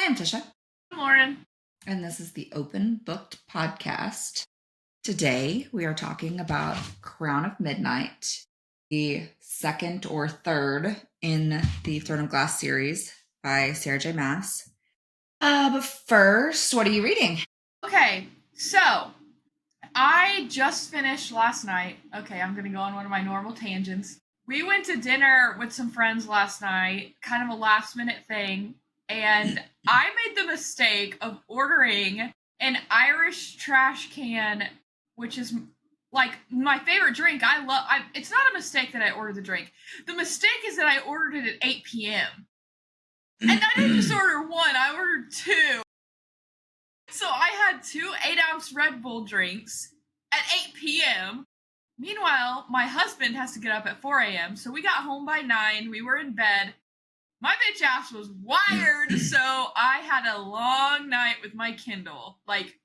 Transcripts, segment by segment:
I'm Tisha. I'm Loren. And this is the Open Booked Podcast. Today we are talking about Crown of Midnight, the second or third in the Throne of Glass series by Sarah J Maas. But first, what are you reading? Okay, so I just finished last night. Okay, I'm going to go on one of my normal tangents. We went to dinner with some friends last night, kind of a last minute thing, and I made the mistake of ordering an Irish trash can, which is like my favorite drink. It's not a mistake that I ordered the drink. The mistake is that I ordered it at 8 p.m. And I didn't just order one, I ordered two. So I had 2 8-ounce Red Bull drinks at 8 p.m. Meanwhile, my husband has to get up at 4 a.m. So we got home by 9. We were in bed. My bitch ass was wired, so I had a long night with my Kindle. Like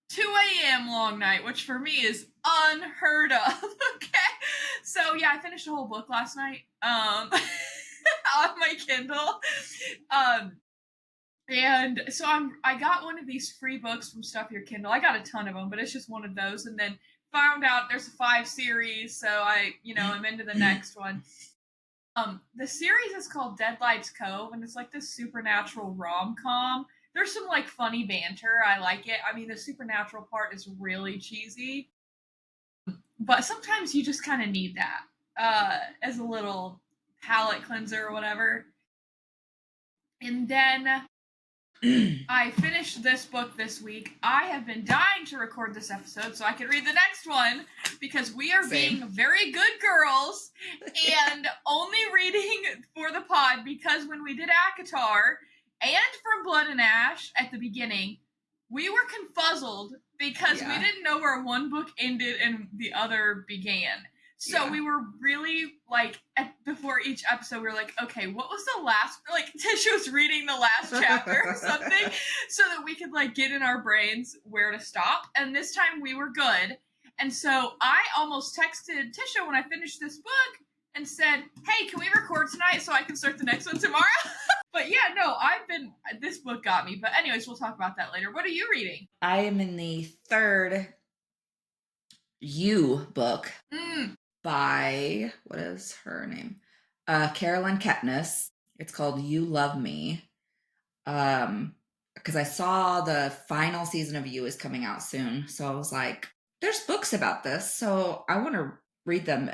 2 a.m. long night, which for me is unheard of. Okay? So yeah, I finished a whole book last night. On my Kindle. And so I got one of these free books from Stuff Your Kindle. I got a ton of them, but it's just one of those. And then found out there's a 5 series, so I'm into the next one. The series is called Deadlight's Cove, and it's like this supernatural rom-com. There's some like funny banter. I like it. I mean, the supernatural part is really cheesy, but sometimes you just kind of need that as a little palate cleanser or whatever. And then I finished this book this week. I have been dying to record this episode so I can read the next one because we are being very good girls and only reading for the pod because when we did ACOTAR and From Blood and Ash at the beginning, we were confuzzled because we didn't know where one book ended and the other began. So we were really, before each episode, we were like, okay, what was the last, Tisha was reading the last chapter or something, so that we could, get in our brains where to stop. And this time we were good. And so I almost texted Tisha when I finished this book and said, hey, can we record tonight so I can start the next one tomorrow? But yeah, no, this book got me. But anyways, we'll talk about that later. What are you reading? I am in the third You book. By, what is her name? Carolyn Kepnes. It's called You Love Me. Because I saw the final season of You is coming out soon. So I was like, there's books about this. So I want to read them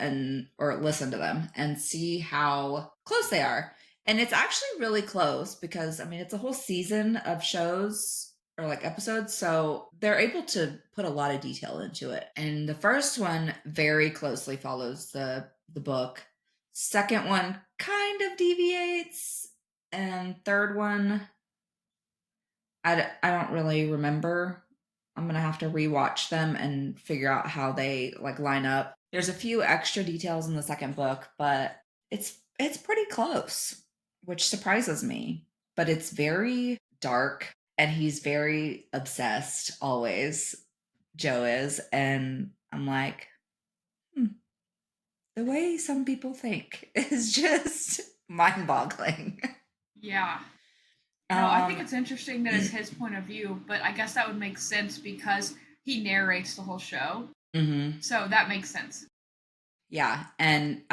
or listen to them and see how close they are. And it's actually really close because, it's a whole season of shows or episodes, so they're able to put a lot of detail into it. And the first one very closely follows the book. Second one kind of deviates, and third one I don't really remember. I'm gonna have to rewatch them and figure out how they line up. There's a few extra details in the second book, but it's pretty close, which surprises me. But it's very dark. And he's very obsessed, always. Joe is. And I'm like, the way some people think is just mind-boggling. Yeah. No, I think it's interesting that it's his point of view, but I guess that would make sense because he narrates the whole show. Mm-hmm. So that makes sense. Yeah. And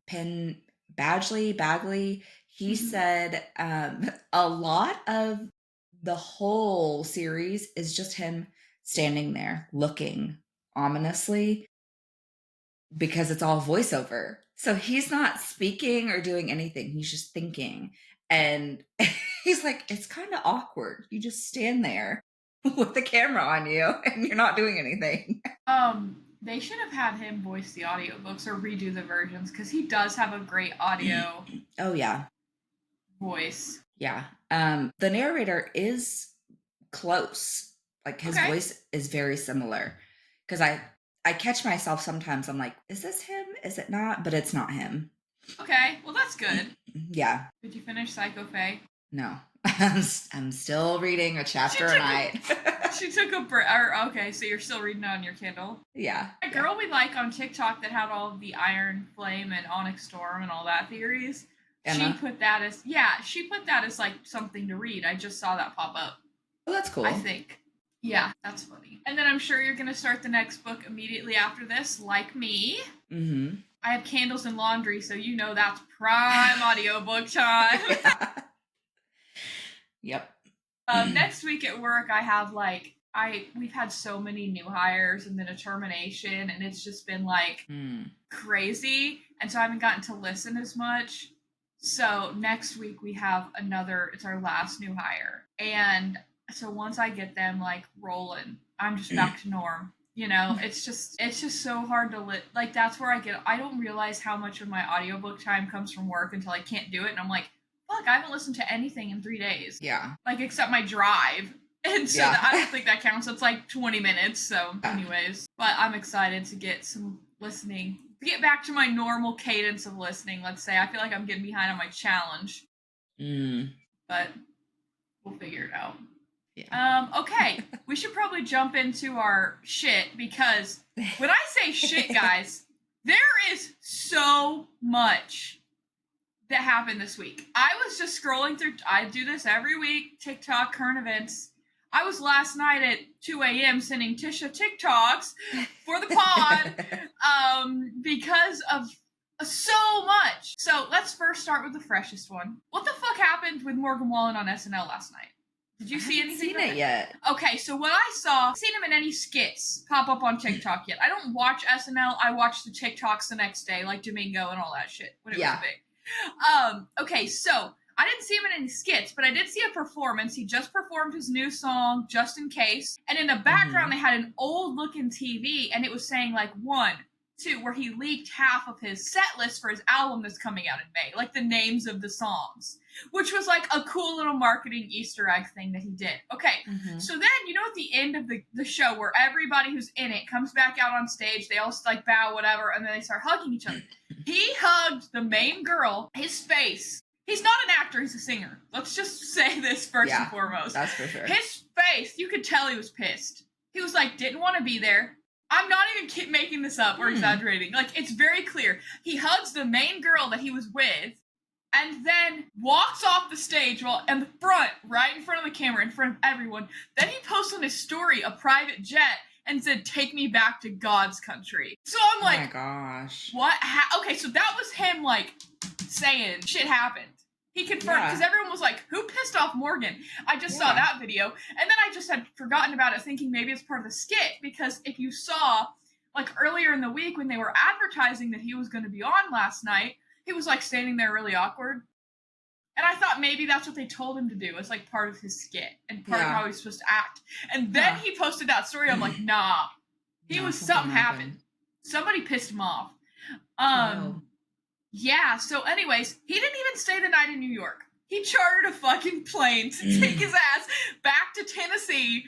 Penn Bagley, he said a lot of the whole series is just him standing there looking ominously because it's all voiceover. So he's not speaking or doing anything. He's just thinking. And he's like, it's kind of awkward. You just stand there with the camera on you and you're not doing anything. They should have had him voice the audiobooks or redo the versions because he does have a great audio voice. Yeah. The narrator is close. His voice is very similar. Because I catch myself sometimes, I'm like, is this him? Is it not? But it's not him. Okay, well that's good. Yeah. Did you finish Psycho Faye? No. I'm still reading a chapter a night. She took a break. Okay, so you're still reading on your Kindle? Yeah. A girl we like on TikTok that had all of the Iron Flame and Onyx Storm and all that theories Emma? She put that as like something to read. I just saw that pop up. Oh, that's cool. I think. Yeah, that's funny. And then I'm sure you're going to start the next book immediately after this, like me. Mm-hmm. I have Candles and Laundry, so you know that's prime audiobook time. Yep. Next week at work, I have like we've had so many new hires and then a termination, and it's just been like crazy, and so I haven't gotten to listen as much. So next week we have it's our last new hire, and so once I get them like rolling, I'm just back to norm. You know, it's just so hard to like that's where I don't realize how much of my audiobook time comes from work until I can't do it, and I'm like, fuck, I haven't listened to anything in 3 days. Yeah. Like, except my drive. And so I don't think that counts. It's like 20 minutes. So, anyways. But I'm excited to get some listening. To get back to my normal cadence of listening, let's say. I feel like I'm getting behind on my challenge. But we'll figure it out. Yeah. Okay. We should probably jump into our shit, because when I say shit, guys, there is so much that happened this week. I was just scrolling through, I do this every week, TikTok, current events. I was last night at 2 a.m. sending Tisha TikToks for the pod because of so much. So let's first start with the freshest one. What the fuck happened with Morgan Wallen on SNL last night? Did you see anything? I haven't seen it yet. Okay, so what I saw, I've seen him in any skits pop up on TikTok yet. I don't watch SNL. I watch the TikToks the next day, like Domingo and all that shit when it was big. Okay, so I didn't see him in any skits, but I did see a performance. He just performed his new song, Just in Case. And in the background, they had an old looking TV, and it was saying like 1, 2, where he leaked half of his set list for his album that's coming out in May, like the names of the songs, which was like a cool little marketing Easter egg thing that he did. Okay, so then, you know, at the end of the show where everybody who's in it comes back out on stage, they all like bow, whatever, and then they start hugging each other. He hugged the main girl, his face. He's not an actor, he's a singer. Let's just say this first and foremost. That's for sure. His face, you could tell he was pissed. He was like, didn't want to be there. I'm not even making this up or exaggerating. Like, it's very clear. He hugs the main girl that he was with, and then walks off the stage in the front, right in front of the camera, in front of everyone. Then he posts on his story a private jet and said, "Take me back to God's country." So I'm like, oh my gosh. What? Okay, so that was him, like, saying shit happened. He confirmed, because everyone was like, who pissed off Morgan? I just saw that video, and then I just had forgotten about it, thinking maybe it's part of the skit, because if you saw, like, earlier in the week when they were advertising that he was going to be on last night, he was, like, standing there really awkward. And I thought maybe that's what they told him to do. It's, like, part of his skit, and part of how he's supposed to act. And then he posted that story, I'm like, nah. Something happened. Somebody pissed him off. Yeah, so anyways, he didn't even stay the night in New York. He chartered a fucking plane to take his ass back to Tennessee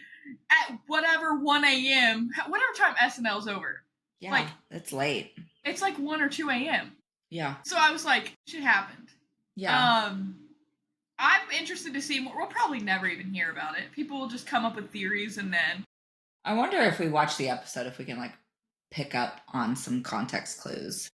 at whatever 1 a.m., whatever time SNL's over. Yeah, like, it's late. It's like 1 or 2 a.m. Yeah. So I was like, shit happened. Yeah. I'm interested to see more. We'll probably never even hear about it. People will just come up with theories, and then... I wonder if we watch the episode, if we can, like, pick up on some context clues.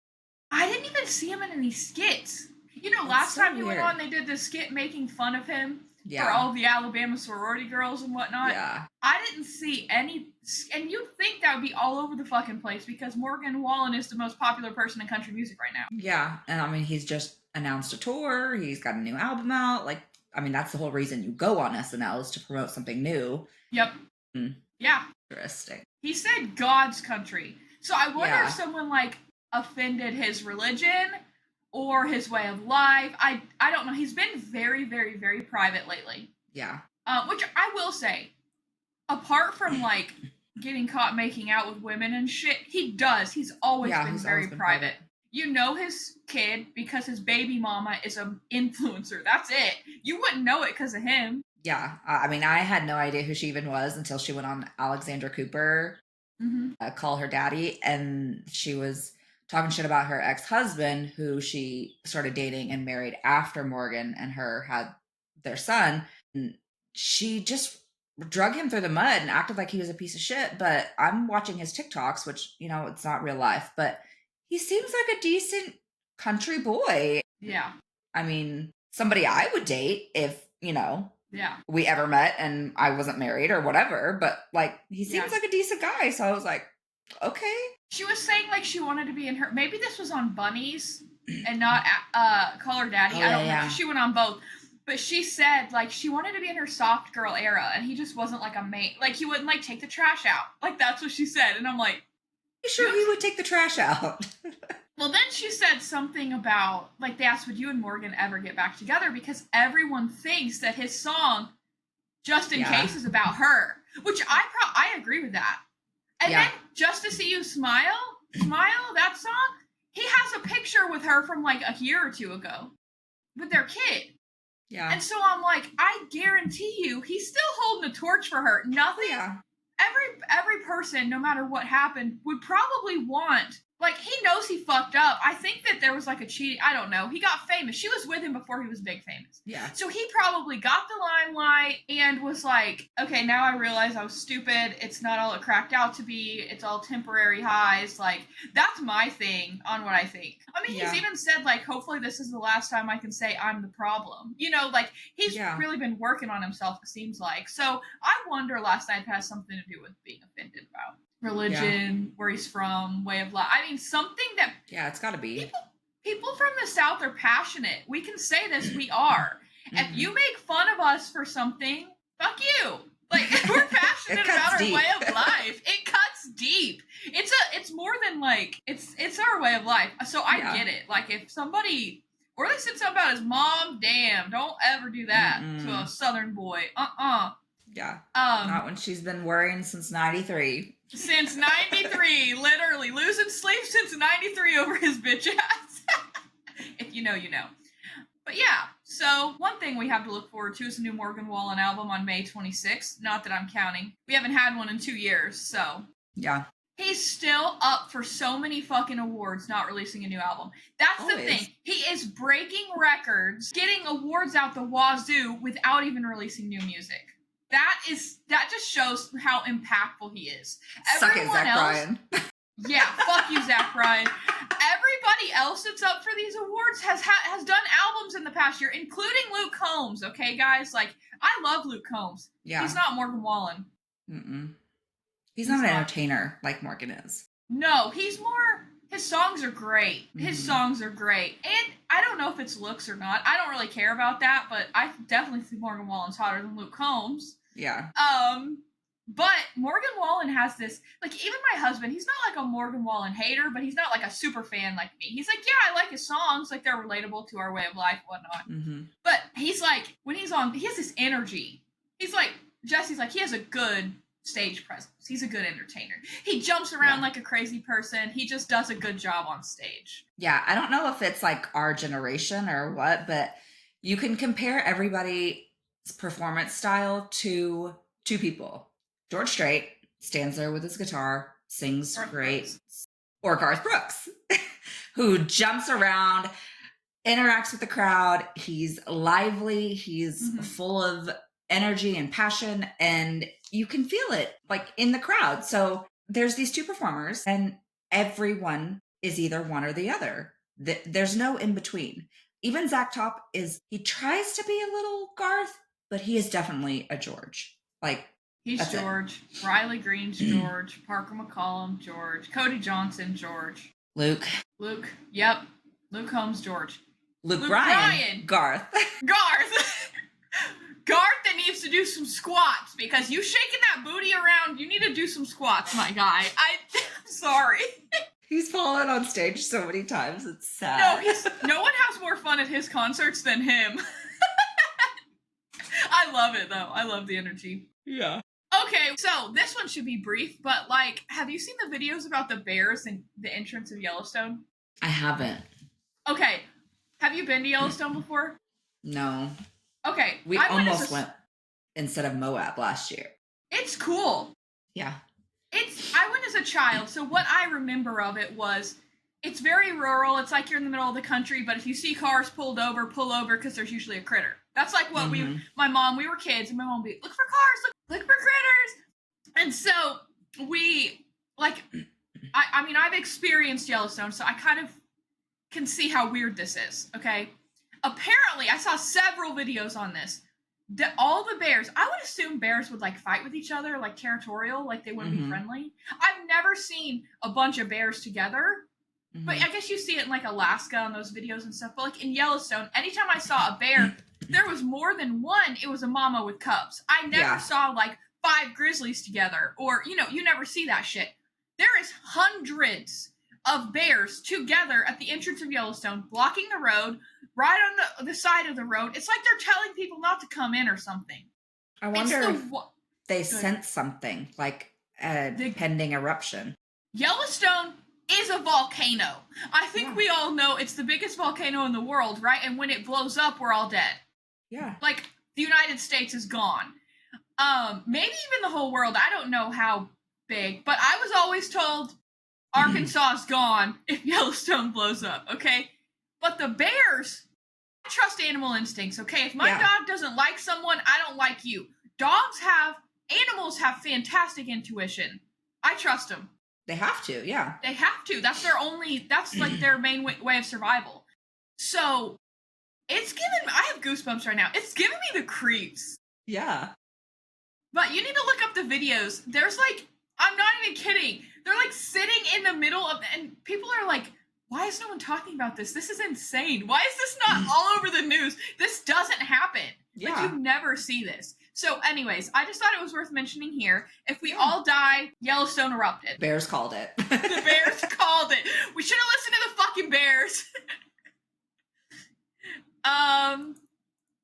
I didn't even see him in any skits. You know, last time he went on, they did this skit making fun of him for all the Alabama sorority girls and whatnot. Yeah. I didn't see any... And you'd think that would be all over the fucking place, because Morgan Wallen is the most popular person in country music right now. Yeah, and I mean, he's just announced a tour. He's got a new album out. Like, I mean, that's the whole reason you go on SNL, is to promote something new. Yep. Yeah. Interesting. He said God's country. So I wonder if someone, like, offended his religion or his way of life. I don't know. He's been very, very, very private lately. Yeah. Which I will say, apart from, like, getting caught making out with women and shit, he's always been very private. You know his kid because his baby mama is an influencer. That's it. You wouldn't know it because of him. Yeah. I mean, I had no idea who she even was until she went on Alexandra Cooper, Call Her Daddy, and she was talking shit about her ex-husband, who she started dating and married after Morgan and her had their son. And she just drug him through the mud and acted like he was a piece of shit. But I'm watching his TikToks, which, you know, it's not real life, but he seems like a decent country boy. Yeah. I mean, somebody I would date if, Yeah. we ever met and I wasn't married or whatever. But like, he seems Yeah. like a decent guy. So I was like, okay. She was saying like she wanted to be in her. Maybe this was on Bunnies and not Call Her Daddy. Oh, I don't know. yeah. She went on both. But she said like she wanted to be in her soft girl era, and he just wasn't like a mate. Like he wouldn't like take the trash out. Like that's what she said, and I'm like, You sure he would take the trash out? well, then she said something about like they asked, would you and Morgan ever get back together? Because everyone thinks that his song, Just in Case, is about her, which I agree with that. And then Just to See You Smile, that song, he has a picture with her from like a year or two ago with their kid. Yeah. And so I'm like, I guarantee you, he's still holding a torch for her. Nothing. Yeah. Every person, no matter what happened, would probably want. Like, he knows he fucked up. I think that there was like a cheating. I don't know. He got famous. She was with him before he was big famous. Yeah. So he probably got the limelight and was like, okay, now I realize I was stupid. It's not all it cracked out to be. It's all temporary highs. Like, that's my thing on what I think. I mean, he's even said, like, hopefully this is the last time I can say I'm the problem. Like, he's really been working on himself, it seems like. So I wonder last night if it has something to do with being offended about religion, where he's from, way of life. I mean, something that it's got to be. People from the South are passionate. We can say this. We are. If you make fun of us for something, fuck you. Like, we're passionate about our way of life. It cuts deep. It's more than like it's our way of life. So I get it. Like, if somebody, or they said something about his mom, damn, don't ever do that to a Southern boy. Yeah. Not when she's been worrying since 93. Since 93, literally losing sleep since 93 over his bitch ass. If you know, you know. But yeah, so one thing we have to look forward to is a new Morgan Wallen album on May 26th. Not that I'm counting. We haven't had one in 2 years, so. Yeah. He's still up for so many fucking awards not releasing a new album. That's the thing. He is breaking records, getting awards out the wazoo without even releasing new music. That just shows how impactful he is. Suck it, Zach Bryan. Yeah, fuck you, Zach Bryan. Everybody else that's up for these awards has done albums in the past year, including Luke Combs. Okay, guys, like I love Luke Combs. Yeah, he's not Morgan Wallen. He's not an entertainer like Morgan is. No, he's more. His songs are great. His songs are great, and I don't know if it's looks or not. I don't really care about that, but I definitely think Morgan Wallen's hotter than Luke Combs. Yeah. But Morgan Wallen has this, like, even my husband, he's not like a Morgan Wallen hater, but he's not like a super fan like me. He's like, yeah, I like his songs, like they're relatable to our way of life, whatnot. But he's like, when he's on, he has this energy. He's like, Jesse's like, he has a good stage presence. He's a good entertainer. He jumps around like a crazy person. He just does a good job on stage. Yeah, I don't know if it's like our generation or what, but you can compare everybody's performance style to two people. George Strait stands there with his guitar, sings great. Or Garth Brooks, who jumps around, interacts with the crowd. He's lively. He's full of energy and passion, and you can feel it like in the crowd. So there's these two performers, and everyone is either one or the other. There's no in between. Even Zach Top he tries to be a little Garth, but he is definitely a George. Like, he's George. Riley Green's George. Parker McCollum, George. Cody Johnson, George. Luke. Yep. Luke Combs, George. Luke Bryan. Garth. Garth that needs to do some squats, because you shaking that booty around, you need to do some squats, my guy. I'm sorry. He's fallen on stage so many times. It's sad. No one has more fun at his concerts than him. I love it, though. I love the energy. Yeah. Okay, so this one should be brief, but, like, have you seen the videos about the bears in the entrance of Yellowstone? I haven't. Okay. Have you been to Yellowstone before? No. Okay. We almost went instead of Moab last year. It's cool. Yeah. I went as a child, so what I remember of it was, it's very rural. It's like you're in the middle of the country, but if you see cars pull over, because there's usually a critter. That's like what we were kids, and my mom would be, look for cars, look for critters. And so we, like, I mean, I've experienced Yellowstone, so I kind of can see how weird this is, okay? Apparently, I saw several videos on this. All the bears, I would assume bears would like fight with each other, like territorial, like they wouldn't be friendly. I've never seen a bunch of bears together, but I guess you see it in like Alaska on those videos and stuff. But like in Yellowstone, anytime I saw a bear, there was more than one. It was a mama with cubs. I never saw like 5 grizzlies together, or you never see that shit. There is hundreds of bears together at the entrance of Yellowstone, blocking the road, right on the side of the road. It's like they're telling people not to come in or something. I wonder if they sense something, like a pending eruption. Yellowstone is a volcano. I think we all know it's the biggest volcano in the world, right? And when it blows up, we're all dead. Yeah. Like, the United States is gone. Maybe even the whole world. I don't know how big, but I was always told Arkansas is gone if Yellowstone blows up, okay? But the bears, I trust animal instincts, okay? If my dog doesn't like someone, I don't like you. Animals have fantastic intuition. I trust them. They have to, yeah. They have to. That's like their main way of survival. So, I have goosebumps right now. It's giving me the creeps. Yeah. But you need to look up the videos. There's like, I'm not even kidding. They're like sitting in the middle of, and people are like, why is no one talking about this? This is insane. Why is this not all over the news? This doesn't happen. Yeah. Like, you never see this. So anyways, I just thought it was worth mentioning here. If we all die, Yellowstone erupted. Bears called it. The bears called it. We should have listened to the fucking bears.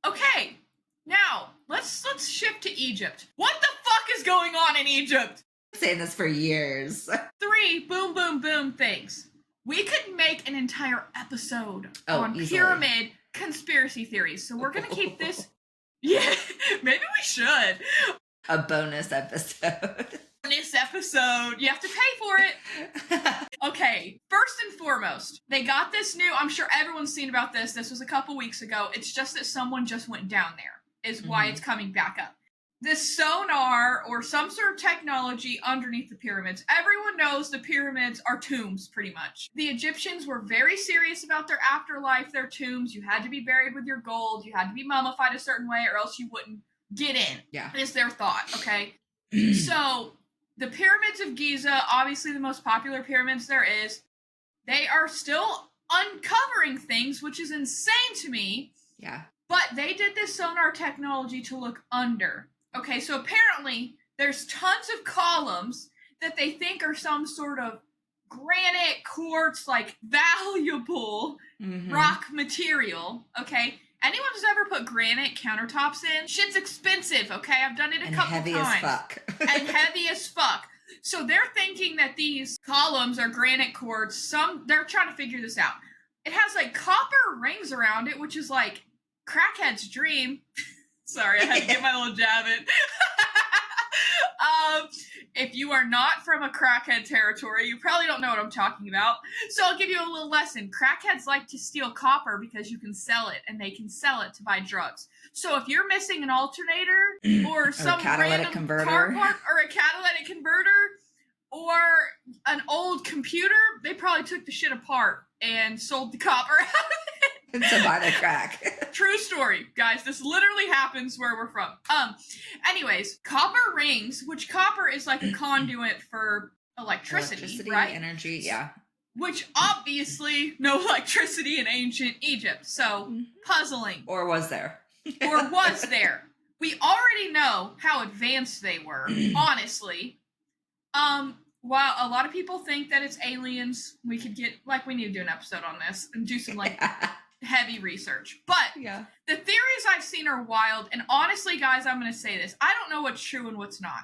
Okay. Now, let's shift to Egypt. What the fuck is going on in Egypt? I've been saying this for years. 3 boom, boom, boom things. We could make an entire episode on easily. pyramid conspiracy theories. So we're going to keep this. Yeah, maybe we should. A bonus episode. Bonus episode. You have to pay for it. Okay, first and foremost, they got this new, I'm sure everyone's seen about this. This was a couple weeks ago. It's just that someone just went down there, is why it's coming back up. This sonar or some sort of technology underneath the pyramids. Everyone knows the pyramids are tombs, pretty much. The Egyptians were very serious about their afterlife, their tombs. You had to be buried with your gold. You had to be mummified a certain way or else you wouldn't get in. Yeah. Is their thought, okay? So, the pyramids of Giza, obviously the most popular pyramids there is, they are still uncovering things, which is insane to me. Yeah. But they did this sonar technology to look under. Okay, so apparently there's tons of columns that they think are some sort of granite, quartz, like valuable rock material, okay? Anyone who's ever put granite countertops in, shit's expensive, okay? I've done it a couple times. And heavy as fuck. And heavy as fuck. So they're thinking that these columns are granite quartz. They're trying to figure this out. It has like copper rings around it, which is like crackhead's dream. Sorry, I had to get my little jab in. If you are not from a crackhead territory, you probably don't know what I'm talking about. So I'll give you a little lesson. Crackheads like to steal copper because you can sell it, and they can sell it to buy drugs. So if you're missing an alternator or some catalytic random converter car part or a catalytic converter or an old computer, they probably took the shit apart and sold the copper out of it. To buy the crack. True story, guys. This literally happens where we're from. Anyways, copper rings, which copper is like a conduit for electricity, right? Energy, yeah. Which obviously no electricity in ancient Egypt, so puzzling. Or was there? Or was there? We already know how advanced they were, honestly. While a lot of people think that it's aliens, we need to do an episode on this and do some heavy research. But the theories I've seen are wild, and honestly, guys, I'm going to say this. I don't know what's true and what's not.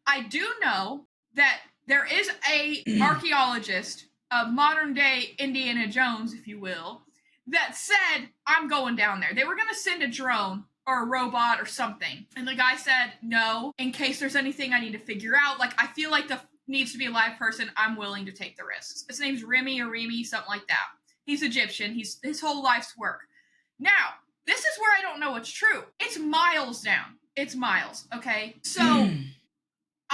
I do know that there is a archaeologist, a modern-day Indiana Jones, if you will, that said, I'm going down there. They were going to send a drone or a robot or something, and the guy said, no, in case there's anything I need to figure out. Like, I feel like needs to be a live person. I'm willing to take the risks. His name's Remy or Remy, something like that. He's Egyptian. His whole life's work. Now, this is where I don't know what's true. It's miles down. It's miles, okay? So,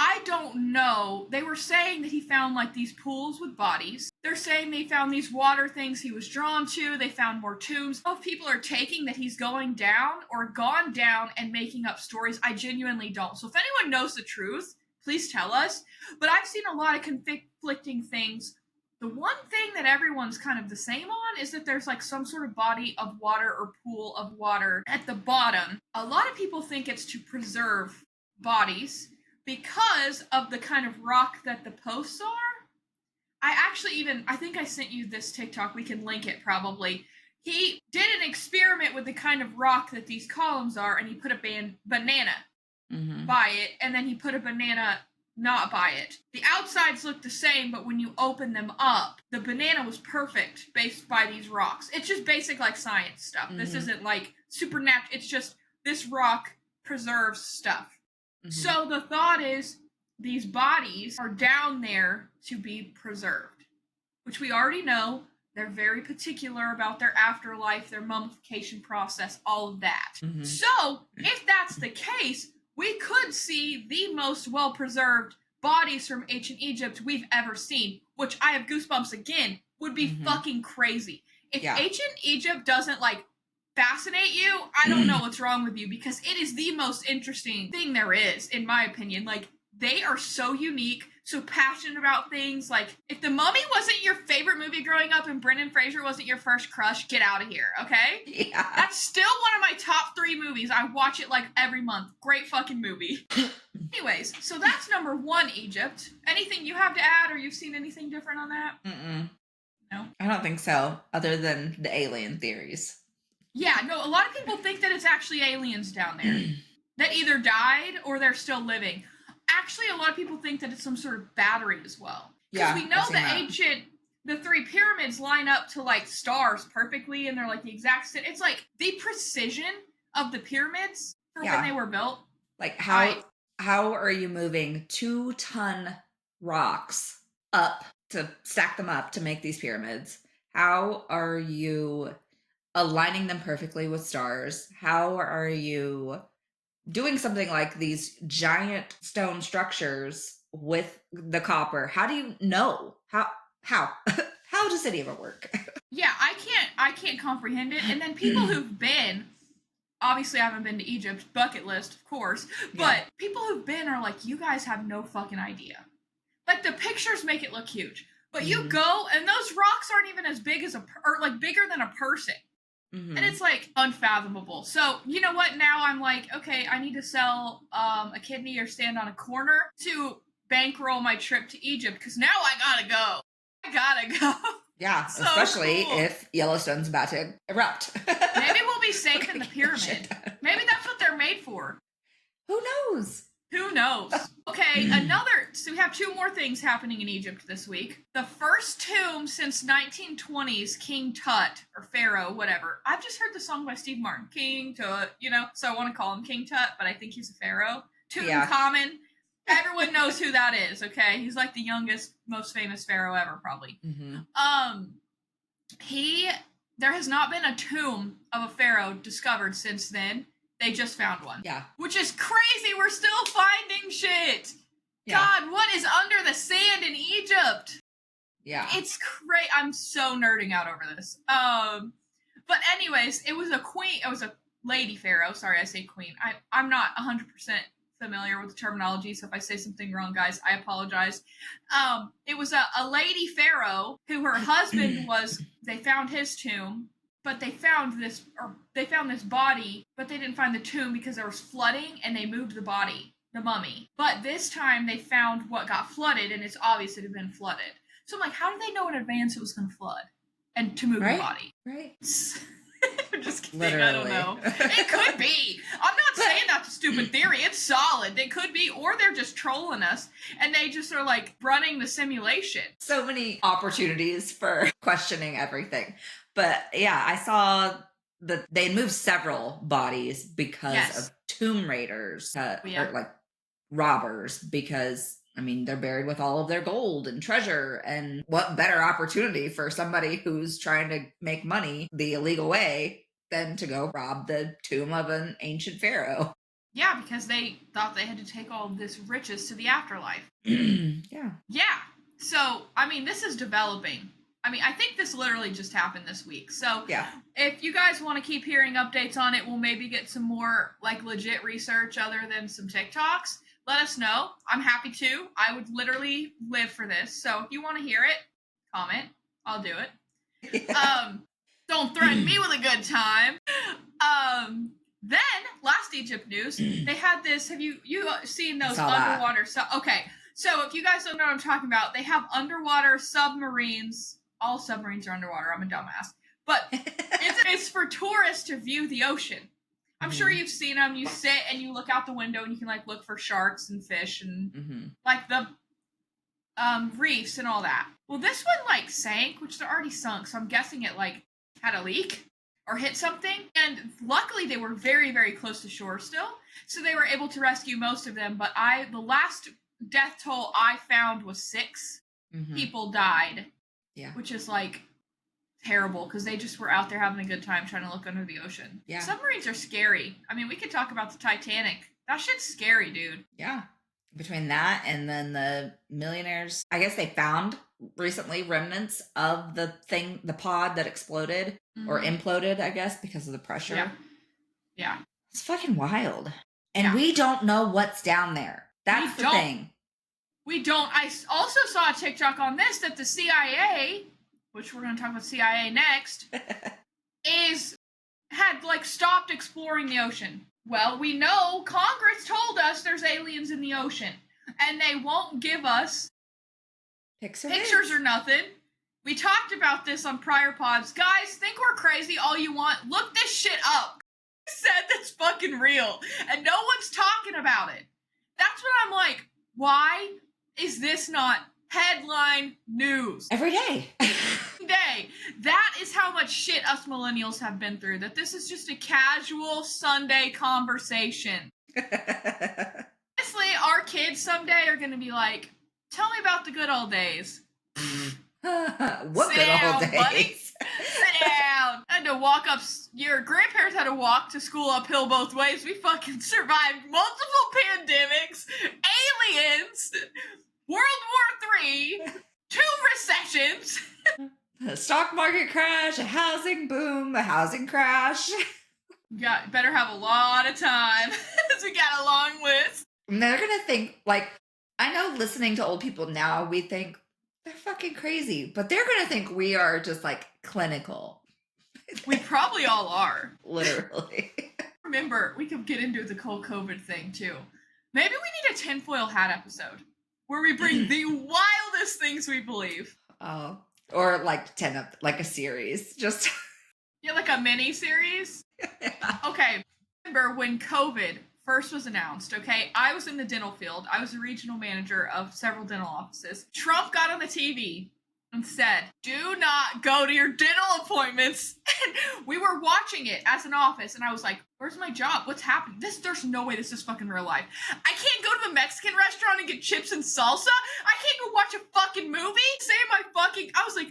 I don't know. They were saying that he found like these pools with bodies. They're saying they found these water things he was drawn to. They found more tombs. If people are taking that he's going down or gone down and making up stories, I genuinely don't. So if anyone knows the truth, please tell us. But I've seen a lot of conflicting things. The one thing that everyone's kind of the same on is that there's like some sort of body of water or pool of water at the bottom. A lot of people think it's to preserve bodies because of the kind of rock that the posts are. I think I sent you this TikTok. We can link it probably. He did an experiment with the kind of rock that these columns are, and he put a banana by it, and then he put a banana not by it. The outsides look the same, but when you open them up, the banana was perfect based by these rocks. It's just basic like science stuff. This isn't like supernatural. It's just this rock preserves stuff. So the thought is these bodies are down there to be preserved, which we already know. They're very particular about their afterlife, their mummification process, all of that. So if that's the case, we could see the most well-preserved bodies from ancient Egypt we've ever seen, which I have goosebumps again, would be fucking crazy. If ancient Egypt doesn't like fascinate you, I don't know what's wrong with you, because it is the most interesting thing there is, in my opinion. Like, they are so unique, so passionate about things. Like, if The Mummy wasn't your favorite movie growing up and Brendan Fraser wasn't your first crush, get out of here, okay? Yeah. That's still one of my top 3 movies. I watch it like every month. Great fucking movie. Anyways, so that's number 1, Egypt. Anything you have to add, or you've seen anything different on that? No? I don't think so, other than the alien theories. Yeah, no, a lot of people think that it's actually aliens down there that either died or they're still living. Actually, a lot of people think that it's some sort of battery as well. Because we know the 3 pyramids line up to like stars perfectly, and they're like the exact same. It's like the precision of the pyramids for when they were built. Like how are you moving 2-ton rocks up to stack them up to make these pyramids? How are you aligning them perfectly with stars? How are you doing something like these giant stone structures with the copper? How do you know? How how does it even work? Yeah, I can't comprehend it. And then people who've been, obviously I haven't been to Egypt, bucket list, of course, but people who've been are like, you guys have no fucking idea. Like, the pictures make it look huge, but you go and those rocks aren't even as big as or like bigger than a person. And it's like unfathomable. So, you know what? Now I'm like, okay, I need to sell a kidney or stand on a corner to bankroll my trip to Egypt, because now I gotta go. Yeah, so especially cool. If Yellowstone's about to erupt. Maybe we'll be safe in the pyramid. Maybe that's what they're made for. Who knows? Who knows? Okay, so we have 2 more things happening in Egypt this week. The first tomb since 1920s, King Tut, or Pharaoh, whatever. I've just heard the song by Steve Martin, King Tut, so I want to call him King Tut, but I think he's a pharaoh. Tutankhamun. Everyone knows who that is, okay? He's like the youngest, most famous pharaoh ever, probably. There has not been a tomb of a pharaoh discovered since then. They just found one. Yeah. Which is crazy. We're still finding shit. Yeah. God, what is under the sand in Egypt? Yeah. It's crazy. I'm so nerding out over this. But anyways, it was a lady pharaoh. Sorry, I say queen. I'm not 100% familiar with the terminology, so if I say something wrong, guys, I apologize. It was a lady pharaoh who her husband they found his tomb. But they found this body, but they didn't find the tomb because there was flooding, and they moved the body, the mummy. But this time they found what got flooded, and it's obvious it had been flooded. So I'm like, how did they know in advance it was going to flood and to move the body? Right. I'm just kidding. Literally. I don't know. It could be. I'm not saying that's a stupid theory. It's solid. They could be, or they're just trolling us, and they just are like running the simulation. So many opportunities for questioning everything. But yeah, I saw that they moved several bodies because of tomb raiders, or like robbers, because, I mean, they're buried with all of their gold and treasure. And what better opportunity for somebody who's trying to make money the illegal way than to go rob the tomb of an ancient pharaoh? Yeah, because they thought they had to take all this riches to the afterlife. Yeah. Yeah. So, I mean, this is developing. I mean, I think this literally just happened this week. So, Yeah. if you guys want to keep hearing updates on it, we'll maybe get some more like legit research other than some TikToks. Let us know. I'm happy to. I would literally live for this. So, if you want to hear it, comment. I'll do it. Yeah. Don't threaten me with a good time. Then last Egypt news, they had this. Have you seen those underwater? Okay, so if you guys don't know what I'm talking about, they have underwater submarines. All submarines are underwater. I'm a dumbass, but it's for tourists to view the ocean. I'm sure you've seen them. You sit and you look out the window and you can like look for sharks and fish and like the reefs and all that. Well, this one like sank, which they're already sunk, so I'm guessing it like had a leak or hit something. And luckily they were very, very close to shore still, so they were able to rescue most of them. But the last death toll I found was 6 people died. Yeah. Which is like terrible because they just were out there having a good time trying to look under the ocean. Yeah. Submarines are scary. I mean, we could talk about the Titanic. That shit's scary, dude. Yeah. Between that and then the millionaires, I guess they found recently remnants of the pod that exploded or imploded, I guess, because of the pressure. Yeah. Yeah. It's fucking wild. And we don't know what's down there. That's the thing. We don't. I also saw a TikTok on this that the CIA, which we're going to talk about CIA next, had like stopped exploring the ocean. Well, we know Congress told us there's aliens in the ocean, and they won't give us pictures or nothing. We talked about this on prior pods. Guys, think we're crazy all you want. Look this shit up. Said that's fucking real, and no one's talking about it. That's what I'm like, why is this not headline news? Every day. That is how much shit us millennials have been through, that this is just a casual Sunday conversation. Honestly, our kids someday are going to be like, tell me about the good old days. What good old days? Buddy. Sit down. I had to walk up. Your grandparents had to walk to school uphill both ways. We fucking survived multiple pandemics, aliens, World War III, 2 recessions. A stock market crash, a housing boom, a housing crash. Better have a lot of time. We got a long list. And they're going to think, like, I know listening to old people now, we think they're fucking crazy, but they're going to think we are just like clinical. We probably all are. Literally. Remember, we could get into the whole COVID thing too. Maybe we need a tinfoil hat episode where we bring the wildest things we believe. Oh. Or like 10 up, like a series. Just yeah, like a mini series. Yeah. Okay. Remember when COVID first was announced, okay? I was in the dental field. I was a regional manager of several dental offices. Trump got on the TV and said, do not go to your dental appointments. And we were watching it as an office, and I was like, where's my job? What's happening? There's no way this is fucking real life. I can't go to the Mexican restaurant and get chips and salsa. I can't go watch a fucking movie. I was like,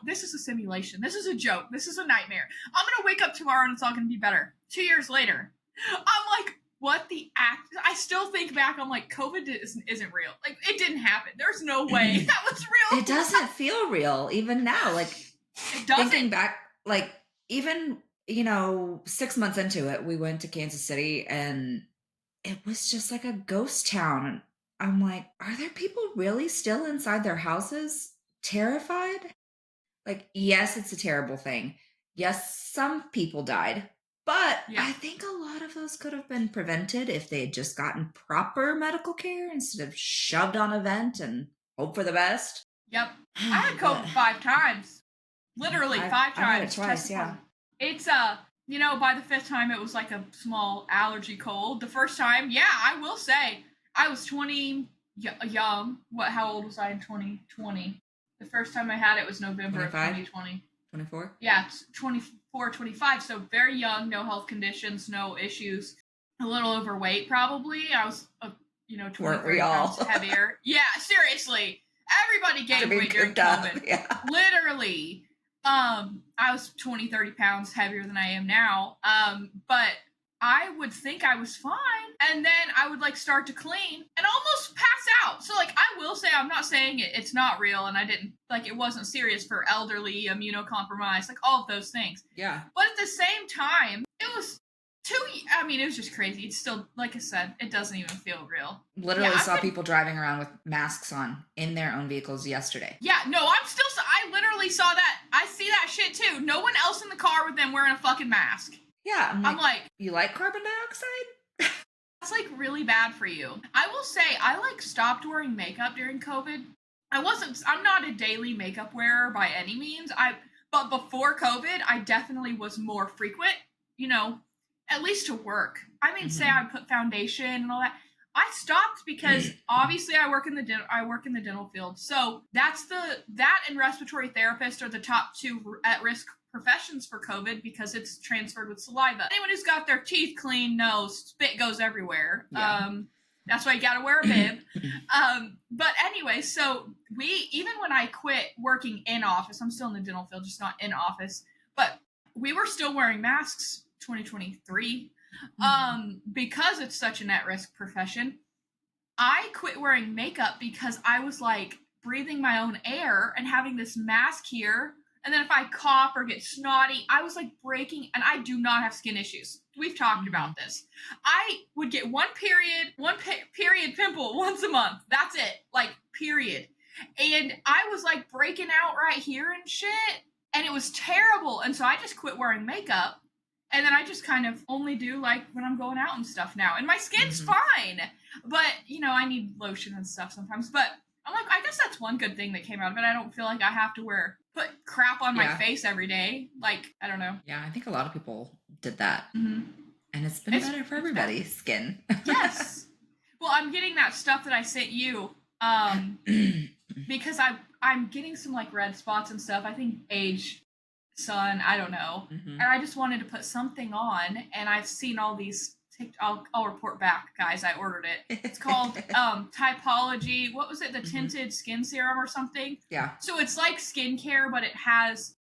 this is a simulation. This is a joke. This is a nightmare. I'm gonna wake up tomorrow and it's all gonna be better. 2 years later, I'm like, what the act? I still think back, I'm like, COVID isn't real. Like, it didn't happen. There's no way that was real. It doesn't feel real even now. Like, it doesn't. Thinking back, like, even, 6 months into it, we went to Kansas City and it was just like a ghost town. And I'm like, are there people really still inside their houses terrified? Like, yes, it's a terrible thing. Yes, some people died. But I think a lot of those could have been prevented if they had just gotten proper medical care instead of shoved on a vent and hope for the best. Yep. I had COVID 5 times. Literally 5 times. I had it twice, yeah. It's, by the 5th time, it was like a small allergy cold. The first time, I will say, I was 20 young. How old was I in 2020? The first time I had it was November 25? Of 2020. 24? Yeah, 24, 25. So very young, no health conditions, no issues. A little overweight, probably. I was, 20 pounds heavier. Yeah, seriously. Everybody gained weight during COVID. Yeah. Literally. I was 20, 30 pounds heavier than I am now. But I would think I was fine, and then I would like start to clean and almost pass out. So like I will say, I'm not saying it's not real, and I didn't like it wasn't serious for elderly, immunocompromised, like all of those things. Yeah. But at the same time, it was it was just crazy. It's still, like I said, it doesn't even feel real. Literally saw people driving around with masks on in their own vehicles yesterday. Yeah, no, I literally saw that. I see that shit too. No one else in the car with them wearing a fucking mask. Yeah, I'm like, you like carbon dioxide? That's like really bad for you. I will say, I like stopped wearing makeup during COVID. I'm not a daily makeup wearer by any means. But before COVID, I definitely was more frequent, at least to work. I mean, say I put foundation and all that. I stopped because obviously I work in the dental field. So that and respiratory therapist are the top two at-risk professions for COVID because it's transferred with saliva. Anyone who's got their teeth clean knows spit goes everywhere. Yeah. That's why you gotta wear a bib. But anyway, so even when I quit working in office, I'm still in the dental field, just not in office, but we were still wearing masks 2023 because it's such an at-risk profession. I quit wearing makeup because I was like breathing my own air and having this mask here. And then if I cough or get snotty, I was like breaking, and I do not have skin issues. We've talked about this. I would get one period pimple once a month. That's it. Like, period. And I was like breaking out right here and shit. And it was terrible. And so I just quit wearing makeup. And then I just kind of only do like when I'm going out and stuff now. And my skin's fine. But, I need lotion and stuff sometimes. But I'm like, I guess that's one good thing that came out of it. I don't feel like I have to put crap on my face every day. Like, I don't know. Yeah, I think a lot of people did that. And it's been better for everybody's skin. Yes. Well, I'm getting that stuff that I sent you because I'm getting some like red spots and stuff. I think age, sun, I don't know. And I just wanted to put something on, and I've seen all these I'll report back, guys. I ordered it. It's called Typology. What was it? The tinted skin serum or something? Yeah. So it's like skincare, but it has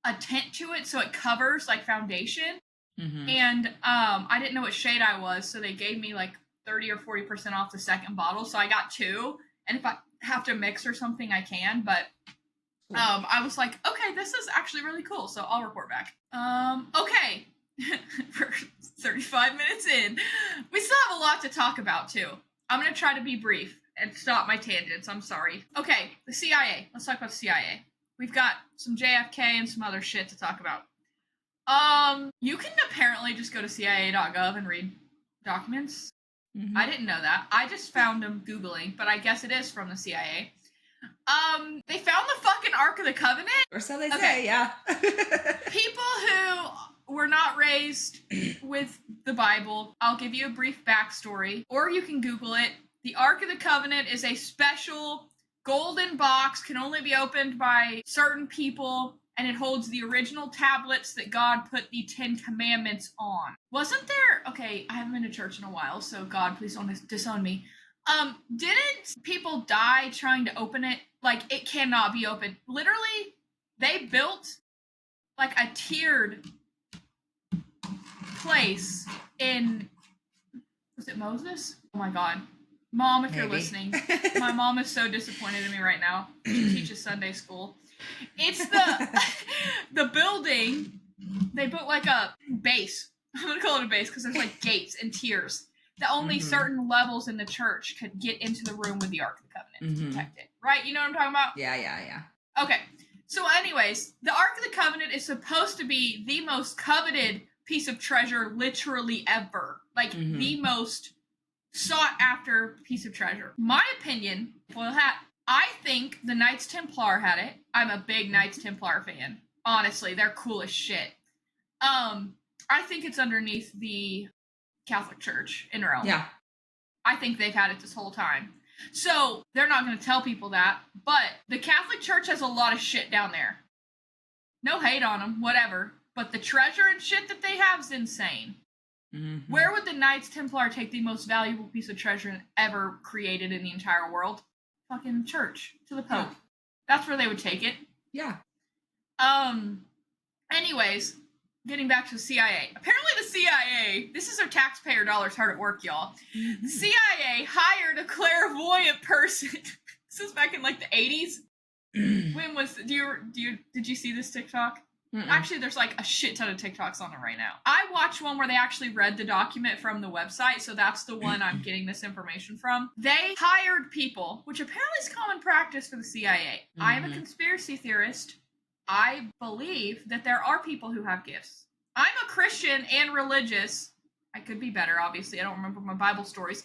a tint to it, so it covers like foundation. And I didn't know what shade I was, so they gave me like 30 or 40% off the second bottle. So I got 2, and if I have to mix or something, I can. But I was like, okay, this is actually really cool. So I'll report back. Okay. We're 35 minutes in. We still have a lot to talk about, too. I'm going to try to be brief and stop my tangents. I'm sorry. Okay, the CIA. Let's talk about the CIA. We've got some JFK and some other shit to talk about. You can apparently just go to CIA.gov and read documents. I didn't know that. I just found them Googling, but I guess it is from the CIA. They found the fucking Ark of the Covenant. Or so they say, yeah. People who were not raised with the Bible, I'll give you a brief backstory, or you can Google it. The Ark of the Covenant is a special golden box, can only be opened by certain people, and it holds the original tablets that God put the 10 Commandments on. Wasn't there... Okay, I haven't been to church in a while, so God, please don't disown me. Didn't people die trying to open it? Like, it cannot be opened. Literally, they built, like, a tiered place in... Was it Moses? Oh my God. Mom, if you're listening. My mom is so disappointed in me right now. She teaches Sunday school. It's the building. They built like a base. I'm going to call it a base because there's like gates and tiers that only certain levels in the church could get into the room with the Ark of the Covenant to protect it. Right? You know what I'm talking about? Yeah. Okay. So anyways, the Ark of the Covenant is supposed to be the most coveted piece of treasure literally ever. Like the most sought after piece of treasure. My opinion, I think the Knights Templar had it. I'm a big Knights Templar fan. Honestly, they're cool as shit. I think it's underneath the Catholic Church in Rome. Yeah. I think they've had it this whole time. So, they're not going to tell people that, but the Catholic Church has a lot of shit down there. No hate on them, whatever. But the treasure and shit that they have is insane. Where would the Knights Templar take the most valuable piece of treasure ever created in the entire world? Fucking church. To the Pope. That's where they would take it. Yeah. Anyways, getting back to the CIA. Apparently the CIA, this is their taxpayer dollars hard at work, y'all. The CIA hired a clairvoyant person. This is back in like the 80s. When was, did you see this TikTok? Actually, there's like a shit ton of TikToks on it right now. I watched one where they actually read the document from the website, so that's the one I'm getting this information from. They hired people, which apparently is common practice for the CIA. I am a conspiracy theorist. I believe that there are people who have gifts. I'm a Christian and religious. I could be better, obviously. I don't remember my Bible stories.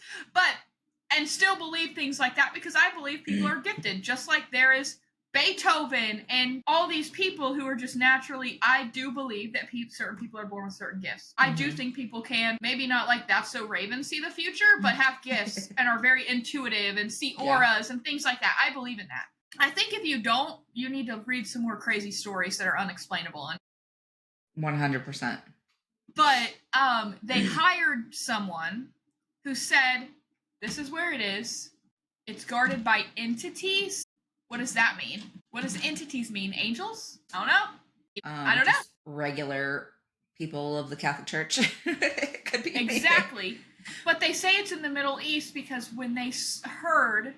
And still believe things like that because I believe people are gifted. Just like there is Beethoven and all these people who are just naturally, I do believe that certain people are born with certain gifts. I do think people can, maybe not like That's So Raven see the future, but have gifts and are very intuitive and see auras and things like that. I believe in that. I think if you don't, you need to read some more crazy stories that are unexplainable. 100%. But they hired someone who said, this is where it is. It's guarded by entities. What does that mean? What does entities mean? Angels? I don't know. I don't know. Regular people of the Catholic Church. It could be. Exactly. But they say it's in the Middle East because when they heard,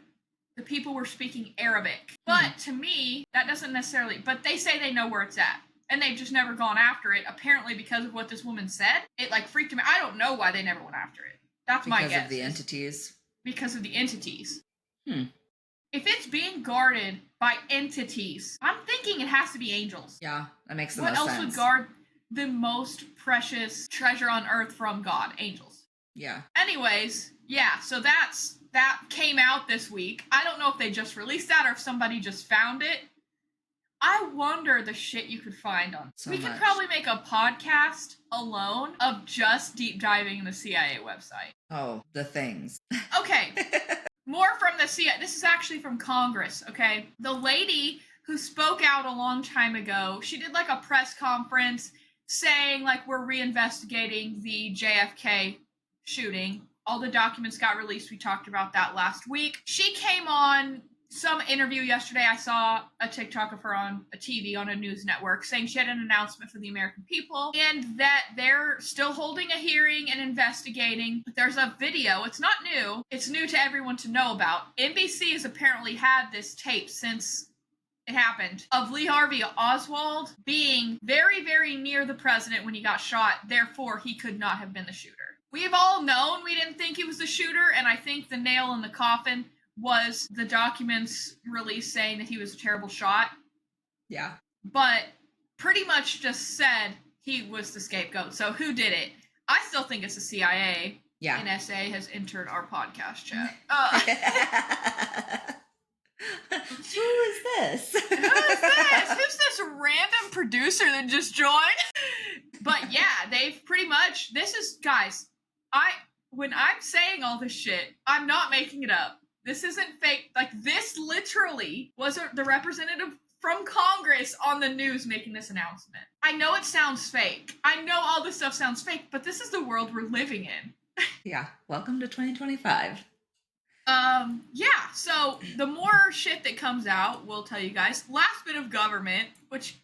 the people were speaking Arabic. But to me, that doesn't necessarily... But they say they know where it's at. And they've just never gone after it. Apparently because of what this woman said, it like freaked them out. I don't know why they never went after it. That's my guess. Because of the entities. Because of the entities. If it's being guarded by entities, I'm thinking it has to be angels. Yeah, that makes the most sense. What else would guard the most precious treasure on earth from God? Angels. Yeah. Anyways, yeah, so that came out this week. I don't know if they just released that or if somebody just found it. I wonder the shit you could find on. We could probably make a podcast alone of just deep diving in the CIA website. Oh, the things. Okay. More from the CIA. This is actually from Congress, okay? The lady who spoke out a long time ago, she did like a press conference saying like we're reinvestigating the JFK shooting. All the documents got released. We talked about that last week. She came on some interview yesterday. I saw a TikTok of her on a TV on a news network saying she had an announcement for the American people and that they're still holding a hearing and investigating. There's a video. It's not new. It's new to everyone to know about. NBC has apparently had this tape since it happened of Lee Harvey Oswald being very, very near the president when he got shot. Therefore, he could not have been the shooter. We've all known we didn't think he was the shooter, and I think the nail in the coffin was the documents released saying that he was a terrible shot. Yeah. But pretty much just said he was the scapegoat. So who did it? I still think it's the CIA. Yeah. NSA has entered our podcast chat. Who is this? Who is this? Who's this random producer that just joined? But yeah, they've pretty much, this is, guys, when I'm saying all this shit, I'm not making it up. This isn't fake. Like, this literally was the representative from Congress on the news making this announcement. I know it sounds fake. I know all this stuff sounds fake, but this is the world we're living in. Yeah. Welcome to 2025. Yeah, so the more shit that comes out, we'll tell you guys. Last bit of government, which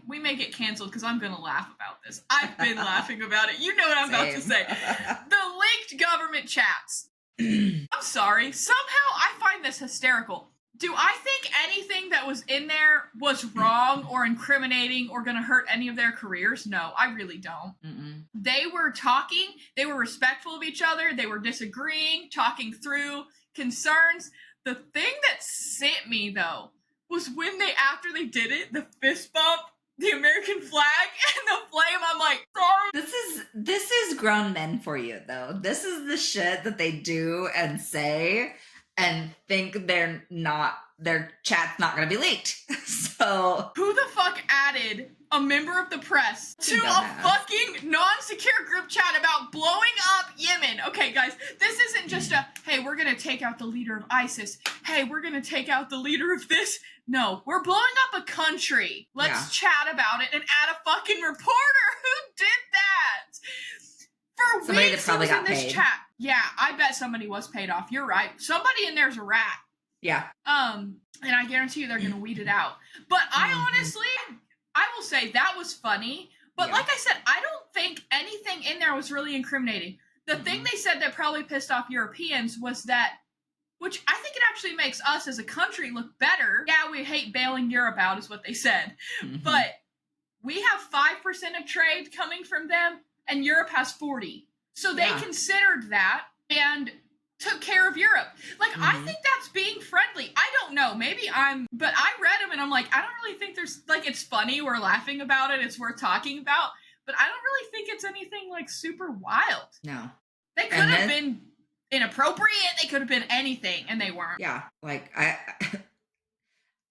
we may get canceled because I'm gonna laugh about this. I've been laughing about it. You know what I'm about to say. The leaked government chats. I'm sorry. Somehow I find this hysterical. Do I think anything that was in there was wrong or incriminating or going to hurt any of their careers? No, I really don't. They were talking. They were respectful of each other. They were disagreeing, talking through concerns. The thing that sent me, though, was when after they did it, the fist bump, the American flag, and the flame. I'm like, sorry. This is grown men for you, though. This is the shit that they do and say and think their chat's not going to be leaked. So who the fuck added a member of the press to a fucking non-secure group chat about blowing up Yemen? Okay, guys, this isn't just hey, we're going to take out the leader of ISIS. Hey, we're going to take out the leader of this. No, we're blowing up a country. Let's chat about it and add a fucking reporter. Who did that? For somebody weeks, that probably got in this paid. Chat. Yeah, I bet somebody was paid off. You're right. Somebody in there's a rat. Yeah. And I guarantee you they're gonna weed it out. But I honestly, I will say that was funny. But like I said, I don't think anything in there was really incriminating. The thing they said that probably pissed off Europeans was that, which I think it actually makes us as a country look better. Yeah, we hate bailing Europe out, is what they said. But we have 5% of trade coming from them, and Europe has 40. So they considered that and took care of Europe. Like, I think that's being friendly. I don't know. Maybe but I read them and I'm like, I don't really think there's, like, it's funny. We're laughing about it. It's worth talking about. But I don't really think it's anything, like, super wild. No. They could have been inappropriate. They could have been anything, and they weren't. Yeah. Like,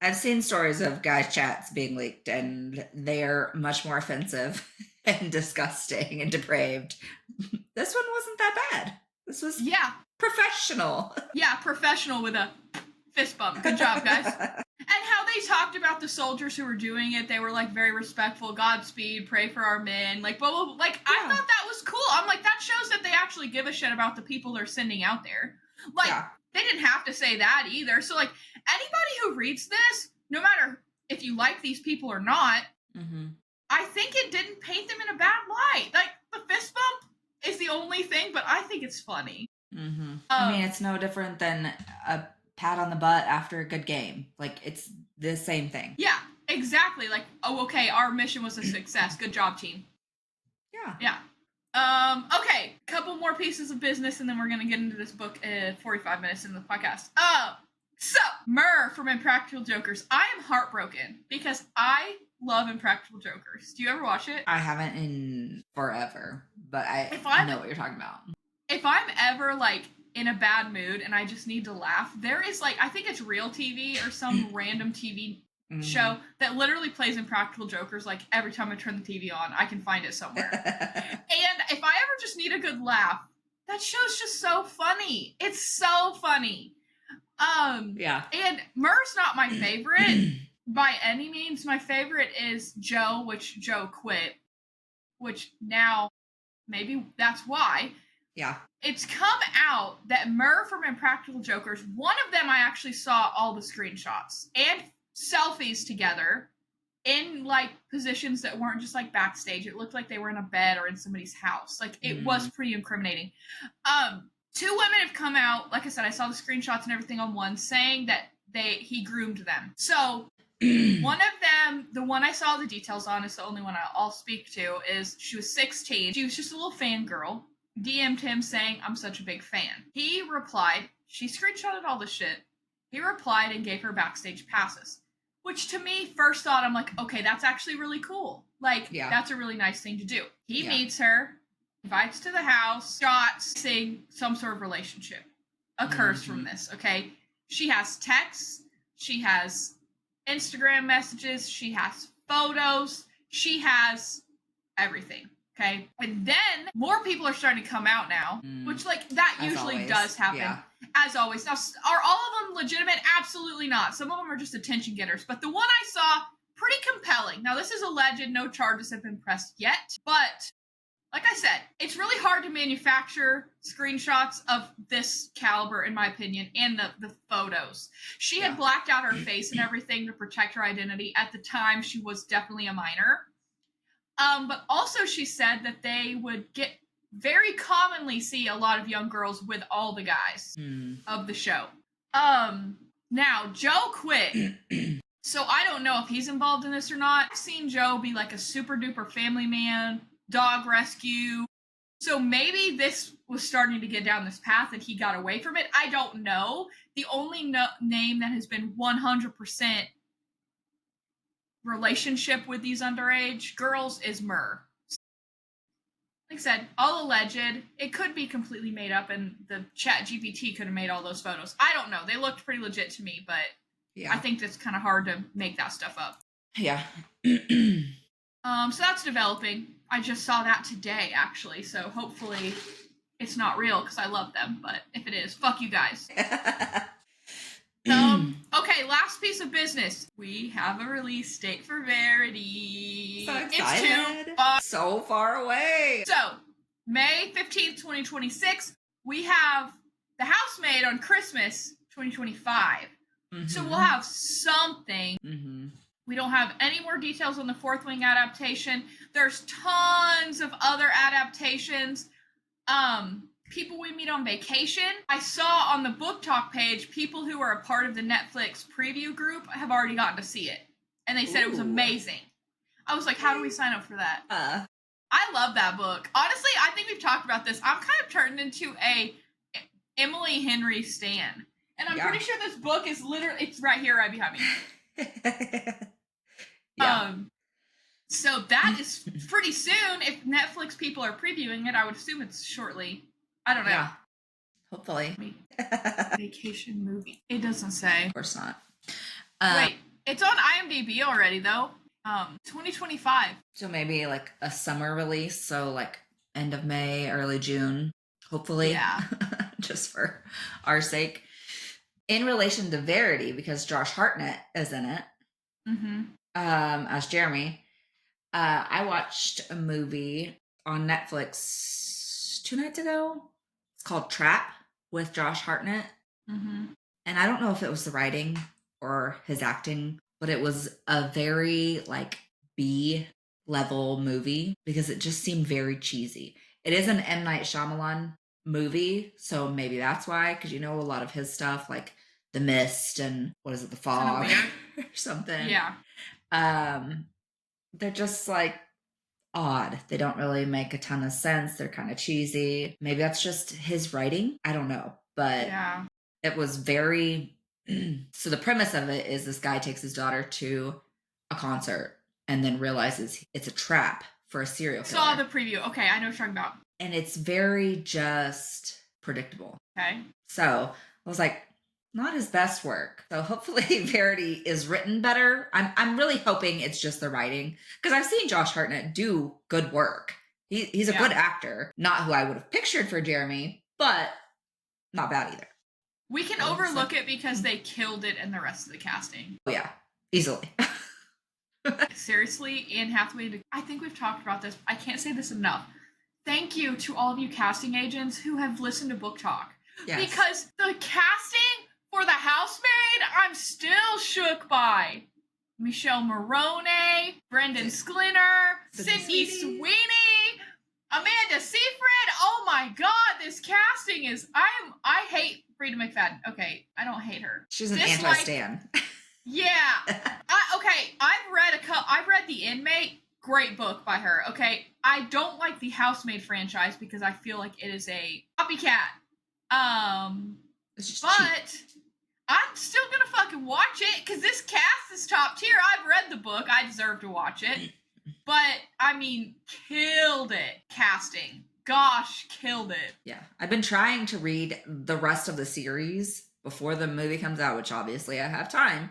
I've seen stories of guys' chats being leaked, and they're much more offensive and disgusting and depraved. This one wasn't that bad. This was professional. Yeah, professional with a fist bump. Good job, guys. And how they talked about the soldiers who were doing it, they were, like, very respectful. Godspeed, pray for our men. Like, blah, blah, blah. Like, I thought that was cool. I'm like, that shows that they actually give a shit about the people they're sending out there. Like, they didn't have to say that either. So, like, anybody who reads this, no matter if you like these people or not, I think it didn't paint them in a bad light. Like, the fist bump is the only thing, but I think it's funny. I mean, it's no different than a pat on the butt after a good game. Like, it's the same thing. Yeah, exactly. Like, oh, okay, our mission was a success. Good job, team. Yeah. Okay, couple more pieces of business, and then we're gonna get into this book 45 minutes into the podcast. So, Murr from Impractical Jokers. I am heartbroken because I love Impractical Jokers. Do you ever watch it? I haven't in forever, but I know what you're talking about. If I'm ever, like, in a bad mood and I just need to laugh, there is, like, I think it's Real TV or some random TV show that literally plays Impractical Jokers, like, every time I turn the TV on. I can find it somewhere. And if I ever just need a good laugh, that show's just so funny. It's so funny. And Murr's not my favorite by any means. My favorite is Joe, which Joe quit, which now maybe that's why. Yeah. It's come out that Murr from Impractical Jokers, one of them I actually saw all the screenshots and selfies together in, like, positions that weren't just, like, backstage. It looked like they were in a bed or in somebody's house. Like, it was pretty incriminating. 2 women have come out, like I said, I saw the screenshots and everything on one, saying that he groomed them. So, one of them, the one I saw the details on, is the only one I'll speak to, is she was 16. She was just a little fangirl. DM'd him saying, I'm such a big fan. He replied, she screenshotted all this shit. He replied and gave her backstage passes. Which, to me, first thought, I'm like, okay, that's actually really cool. Like, that's a really nice thing to do. He meets her, invites to the house, shots, saying some sort of relationship occurs from this, okay? She has texts, she has Instagram messages, she has photos, she has everything, okay? And then more people are starting to come out now, which, like, that usually does happen. As always. Now, are all of them legitimate? Absolutely not. Some of them are just attention getters. But the one I saw, pretty compelling. Now, this is alleged. No charges have been pressed yet. But, like I said, it's really hard to manufacture screenshots of this caliber, in my opinion, and the photos. She had blacked out her face and everything to protect her identity. At the time, she was definitely a minor. But also she said that they would very commonly see a lot of young girls with all the guys of the show. Now, Joe quit. So I don't know if he's involved in this or not. I've seen Joe be like a super duper family man, dog rescue. So maybe this was starting to get down this path and he got away from it. I don't know. The only name that has been 100% relationship with these underage girls is Murr. Like I said, all alleged. It could be completely made up, and the chat GPT could have made all those photos. I don't know. They looked pretty legit to me, but I think it's kind of hard to make that stuff up. Yeah. So that's developing. I just saw that today, actually, so hopefully it's not real, because I love them, but if it is, fuck you guys. Okay, last piece of business. We have a release date for Verity. So excited. It's so far away. So, May 15th, 2026, we have The Housemaid on Christmas 2025. So we'll have something We don't have any more details on the Fourth Wing adaptation. There's tons of other adaptations. People we meet on vacation. I saw on the book talk page, people who are a part of the Netflix preview group have already gotten to see it. And they said it was amazing. I was like, how do we sign up for that? I love that book. Honestly, I think we've talked about this. I'm kind of turned into a Emily Henry stan. And I'm pretty sure this book is literally, it's right here, right behind me. So that is pretty soon. If Netflix people are previewing it, I would assume it's shortly. I don't know. Yeah. Hopefully. Vacation movie. It doesn't say. Of course not. Wait, it's on IMDb already though. 2025. So maybe like a summer release. So like end of May, early June. Hopefully. Yeah. Just for our sake. In relation to Verity, because Josh Hartnett is in it. As Jeremy. I watched a movie on Netflix 2 nights ago. It's called Trap with Josh Hartnett. And I don't know if it was the writing or his acting, but it was a very like B level movie because it just seemed very cheesy. It is an M. Night Shyamalan movie, so maybe that's why, because you know a lot of his stuff like The Mist and what is it, The Fog or something. Yeah. They're just like odd. They don't really make a ton of sense. They're kind of cheesy. Maybe that's just his writing. I don't know. But it was very... So the premise of it is this guy takes his daughter to a concert and then realizes it's a trap for a serial killer. Saw the preview. Okay, I know what you're talking about. And it's very just predictable. Okay. So I was like, not his best work. So hopefully Verity is written better. I'm really hoping it's just the writing, because I've seen Josh Hartnett do good work. He's a good actor. Not who I would have pictured for Jeremy, but not bad either. We can overlook it because they killed it in the rest of the casting. Oh yeah, easily. Seriously, Anne Hathaway, I think we've talked about this. I can't say this enough. Thank you to all of you casting agents who have listened to Book Talk. Yes. Because the casting for the housemaid, I'm still shook by. Michelle Morone, Brendan Sklinner, Sydney Sweeney, Amanda Seyfried. Oh my god, this casting is... I hate Frida McFadden. Okay, I don't hate her. She's an anti-stan. Yeah. I've read The Inmate. Great book by her. Okay, I don't like the Housemaid franchise because I feel like it is a copycat. But cheap. I'm still gonna fucking watch it because this cast is top tier. I've read the book. I deserve to watch it. But, I mean, killed it. Casting. Gosh, killed it. Yeah. I've been trying to read the rest of the series before the movie comes out, which obviously I have time.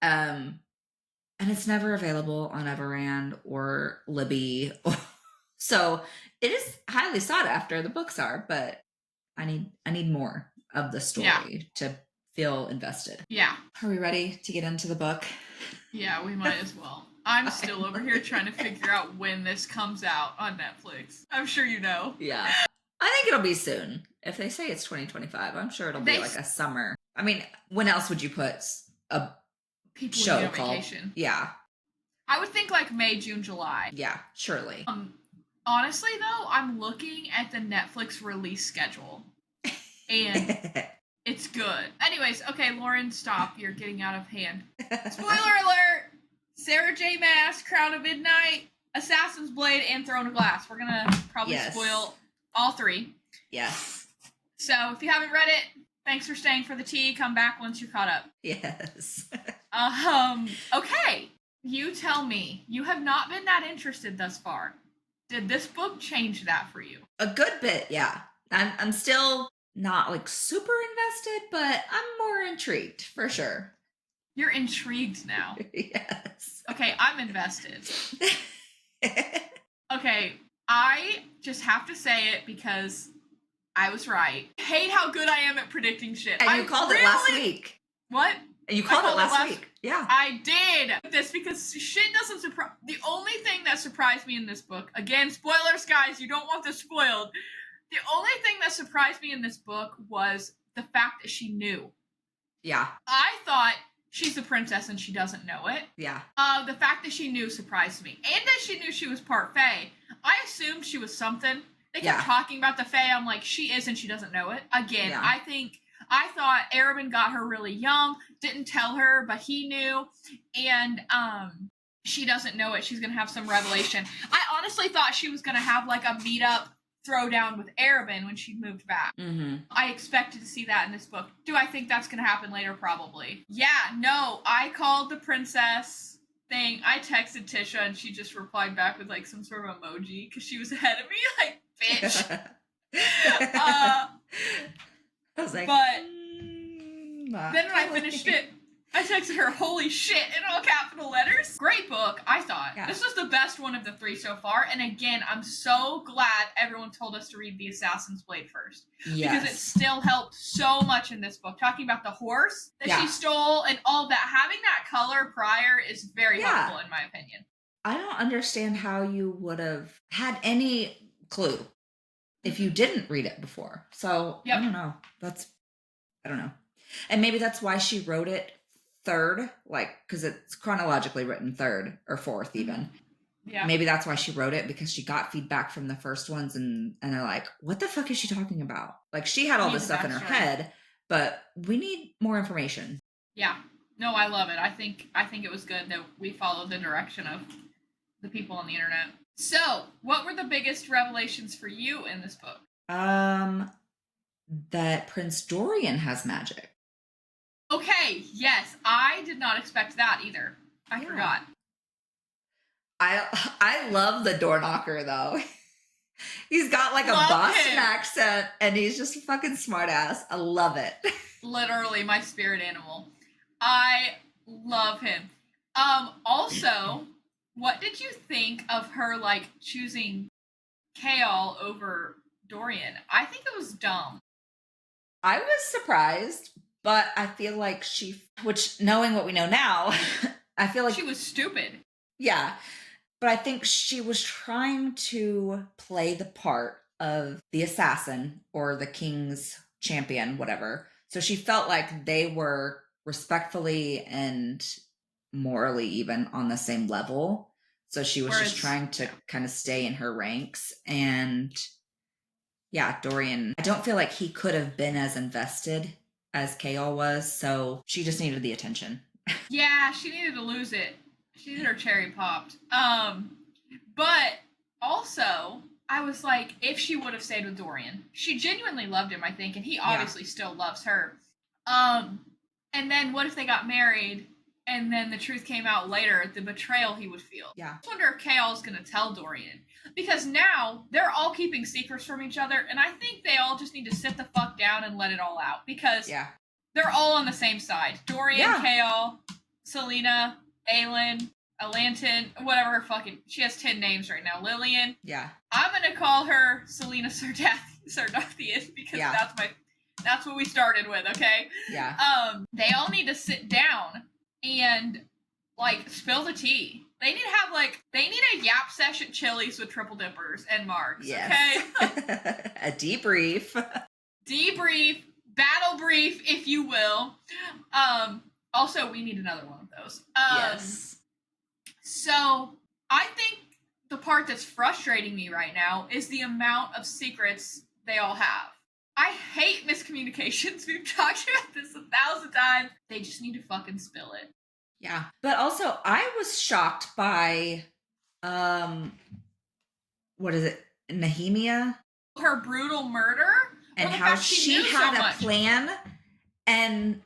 And it's never available on Everand or Libby. So it is highly sought after, the books are, but I need more of the story to feel invested. Yeah. Are we ready to get into the book? Yeah, we might as well. I'm still over here trying to figure out when this comes out on Netflix. I'm sure you know. Yeah. I think it'll be soon. If they say it's 2025, I'm sure it'll be like a summer. I mean, when else would you put a People show called vacation? Yeah. I would think like May, June, July. Yeah, surely. Honestly though, I'm looking at the Netflix release schedule. And it's good. Anyways, okay, Loren, stop. You're getting out of hand. Spoiler alert! Sarah J Maas, Crown of Midnight, Assassin's Blade, and Throne of Glass. We're gonna probably spoil all three. Yes. So if you haven't read it, thanks for staying for the tea. Come back once you're caught up. Yes. Okay. You tell me. You have not been that interested thus far. Did this book change that for you? A good bit, yeah. I'm still not like super invested, but I'm more intrigued for sure. You're intrigued now. Yes. Okay, I'm invested. Okay, I just have to say it because I was right. I hate how good I am at predicting shit. And you called it last week. What? And you called it last week. Yeah. I did. This because shit doesn't surprise. The only thing that surprised me in this book, again, spoilers, guys, you don't want this spoiled. The only thing that surprised me in this book was the fact that she knew. Yeah. I thought she's the princess and she doesn't know it. Yeah. The fact that she knew surprised me. And that she knew she was part Fae. I assumed she was something. They kept talking about the Fae. I'm like, she is and she doesn't know it. Again, I thought Arabin got her really young, didn't tell her, but he knew. And she doesn't know it. She's going to have some revelation. I honestly thought she was going to have like a meet-up throwdown with Arabin when she moved back. Mm-hmm. I expected to see that in this book. Do I think that's going to happen later? Probably. Yeah, no, I called the princess thing. I texted Tisha and she just replied back with like some sort of emoji because she was ahead of me. Like, bitch. I was like, but then when I finished it, I texted her, holy shit, in all capital letters. Great book, I thought. Yeah. This was the best one of the 3 so far. And again, I'm so glad everyone told us to read The Assassin's Blade first. Yes. Because it still helped so much in this book. Talking about the horse that she stole and all that. Having that color prior is very helpful in my opinion. I don't understand how you would have had any clue if you didn't read it before. So, I don't know. I don't know. And maybe that's why she wrote it third, like, because it's chronologically written third or fourth even. Yeah. Maybe that's why she wrote it, because she got feedback from the first ones and they're like, what the fuck is she talking about? Like, she had all this stuff in her head, but we need more information. Yeah. No, I love it. I think it was good that we followed the direction of the people on the internet. So, what were the biggest revelations for you in this book? That Prince Dorian has magic. Okay, yes, I did not expect that either. I forgot. I love the door knocker though. He's got like a Boston accent and he's just a fucking smart ass. I love it. Literally my spirit animal. I love him. Also, what did you think of her like choosing Kaol over Dorian? I think it was dumb. I was surprised. But I feel like which knowing what we know now, I feel like she was stupid. Yeah. But I think she was trying to play the part of the assassin or the king's champion, whatever. So she felt like they were respectfully and morally even on the same level. So she was just trying to kind of stay in her ranks. And yeah, Dorian, I don't feel like he could have been as invested as Kaol was, so she just needed the attention. Yeah, she needed to lose it. She needed her cherry popped. But also, I was like, if she would have stayed with Dorian, she genuinely loved him, I think, and he obviously still loves her. And then what if they got married, and then the truth came out later, the betrayal he would feel? Yeah. I wonder if Kaol's gonna tell Dorian. Because now, they're all keeping secrets from each other, and I think they all just need to sit the fuck down and let it all out. Because they're all on the same side. Dorian, Kaol, Selena, Aelin, Alantin, whatever her fucking... She has 10 names right now. Lillian. Yeah. I'm gonna call her Selena Sardathian, because that's what we started with, okay? Yeah. They all need to sit down and, like, spill the tea. They need to have, they need a yap session Chili's with triple dippers and marks, okay? A debrief. Debrief, battle brief, if you will. Also, we need another one of those. Yes. So, I think the part that's frustrating me right now is the amount of secrets they all have. I hate miscommunications. We've talked about this 1,000 times. They just need to fucking spill it. Yeah. But also, I was shocked by, what is it? Nehemia? Her brutal murder? And how she had a plan. And,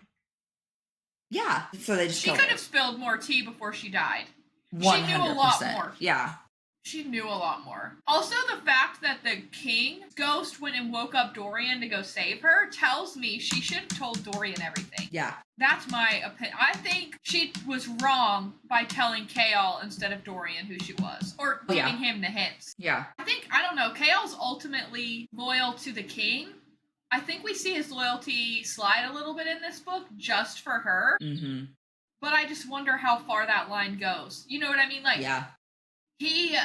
yeah. So they just She could have spilled more tea before she died. 100%. She knew a lot more. Yeah. She knew a lot more. Also, the fact that the king's ghost went and woke up Dorian to go save her tells me she should have told Dorian everything. Yeah. That's my opinion. I think she was wrong by telling Kaol instead of Dorian who she was. Or giving him the hints. Yeah. I don't know, Kaol's ultimately loyal to the king. I think we see his loyalty slide a little bit in this book just for her. Mm-hmm. But I just wonder how far that line goes. You know what I mean? Like, yeah.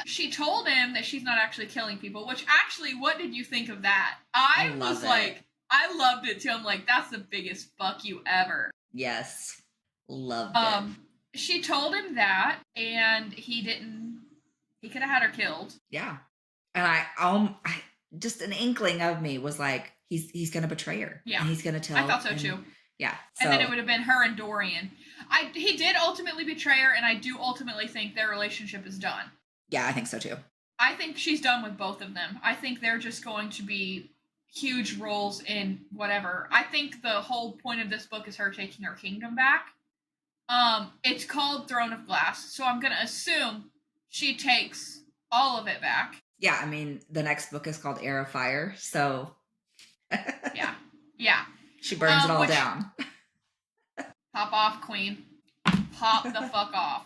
She told him that she's not actually killing people, which actually, what did you think of that? I was like, I loved it too. I'm like, that's the biggest fuck you ever. Yes. Loved it. She told him that, and he didn't. He could have had her killed. Yeah. And I just an inkling of me was like, he's gonna betray her. Yeah. And he's gonna tell. I thought so too. Yeah. And then it would have been her and Dorian. He did ultimately betray her, and I do ultimately think their relationship is done. Yeah, I think so too. I think she's done with both of them. I think they're just going to be huge roles in whatever. I think the whole point of this book is her taking her kingdom back. It's called Throne of Glass, so I'm gonna assume she takes all of it back. Yeah, I mean, the next book is called Heir of Fire, so yeah. She burns it all down. Pop off, queen. Pop the fuck off.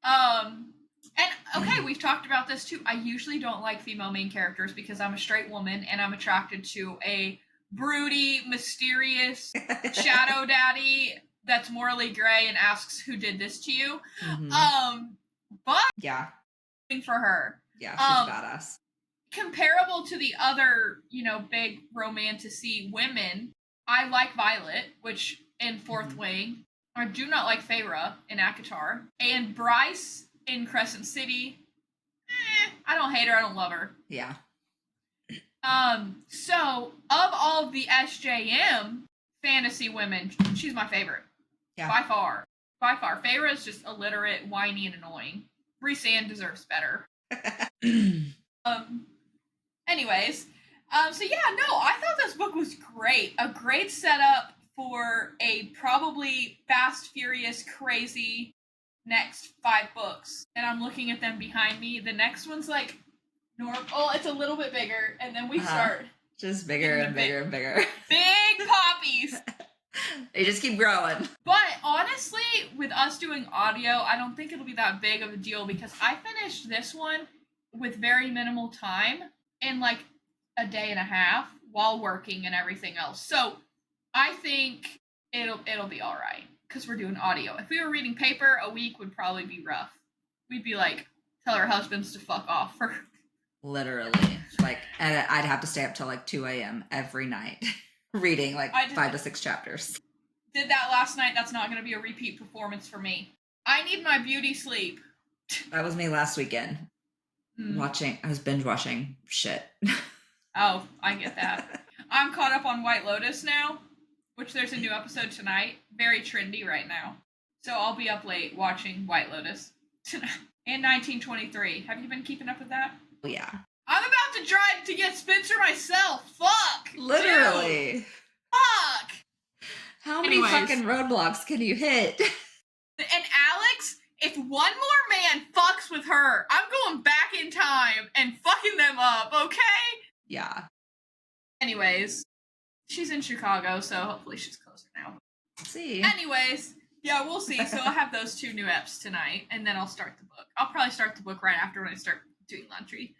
And okay, we've talked about this too. I usually don't like female main characters because I'm a straight woman and I'm attracted to a broody, mysterious shadow daddy that's morally gray and asks who did this to you. Mm-hmm. But yeah, for her, yeah, she's badass. Comparable to the other, big romantic-y women, I like Violet, which in Fourth Wing. I do not like Feyre in ACOTAR. And Bryce in Crescent City. I don't hate her, I don't love her. Yeah. So of all of the SJM fantasy women, she's my favorite. Yeah. By far. Feyre is just illiterate, whiny, and annoying. Rhysand deserves better. Anyways, so yeah, no, I thought this book was great. A great setup for a probably fast, furious, crazy next 5 books. And I'm looking at them behind me. The next one's like normal. Oh, it's a little bit bigger, and then we start just bigger and bigger and bigger. Big poppies. They just keep growing. But honestly, with us doing audio, I don't think it'll be that big of a deal because I finished this one with very minimal time in like a day and a half while working and everything else. So I think it'll be all right because we're doing audio. If we were reading paper, a week would probably be rough. We'd be like, tell our husbands to fuck off. Literally. Like, and I'd have to stay up till like 2 a.m. every night reading like 5 to 6 chapters. Did that last night. That's not going to be a repeat performance for me. I need my beauty sleep. That was me last weekend. I was binge watching shit. Oh, I get that. I'm caught up on White Lotus now, which there's a new episode tonight. Very trendy right now. So I'll be up late watching White Lotus tonight. And 1923. Have you been keeping up with that? Oh, yeah. I'm about to drive to get Spencer myself. Fuck. Literally. Dude. Fuck. How many fucking roadblocks can you hit? And Alex, if one more man fucks with her, I'm going back in time and fucking them up, okay? Yeah. Anyways, she's in Chicago, so hopefully she's closer now. See. Anyways, yeah, we'll see. So I'll have those 2 new eps tonight, and then I'll start the book. I'll probably start the book right after when I start doing laundry.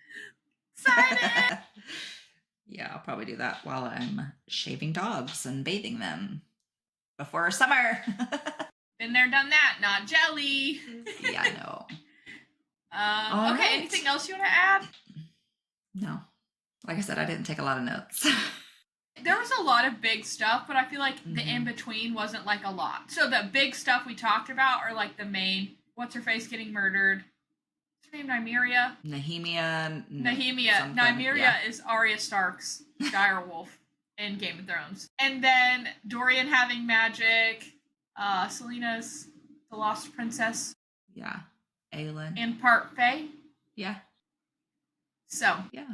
Excited! Yeah, I'll probably do that while I'm shaving dogs and bathing them before summer. Been there, done that. Not jelly. Yeah, I know. Okay, right. Anything else you want to add? No. Like I said, I didn't take a lot of notes. There was a lot of big stuff, but I feel like the in-between wasn't like a lot. So the big stuff we talked about are like the main, what's-her-face getting murdered? What's her name? Nymeria? Nehemia. Nymeria is Arya Stark's direwolf in Game of Thrones. And then Dorian having magic, Selena's the Lost Princess. Yeah. Aelin. And part Fae. Yeah. So. Yeah.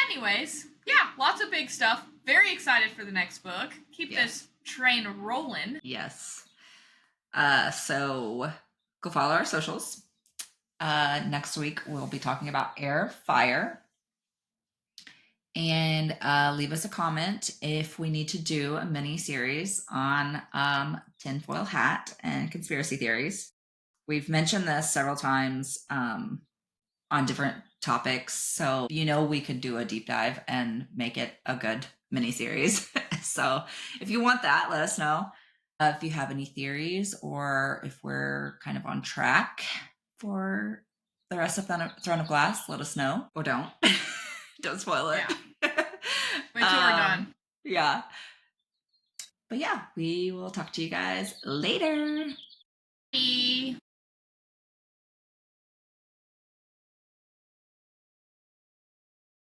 Anyways, yeah, lots of big stuff. Very excited for the next book. Keep this train rolling. Yes. So go follow our socials. Next week we'll be talking about Heir of Fire. And leave us a comment if we need to do a mini series on tinfoil hat and conspiracy theories. We've mentioned this several times on different topics, so we could do a deep dive and make it a good mini series. So if you want that, let us know. If you have any theories or if we're kind of on track for the rest of Throne of Glass, let us know, or don't. Don't spoil it. Yeah. Wait till we're done. Yeah. But yeah, we will talk to you guys later. Bye.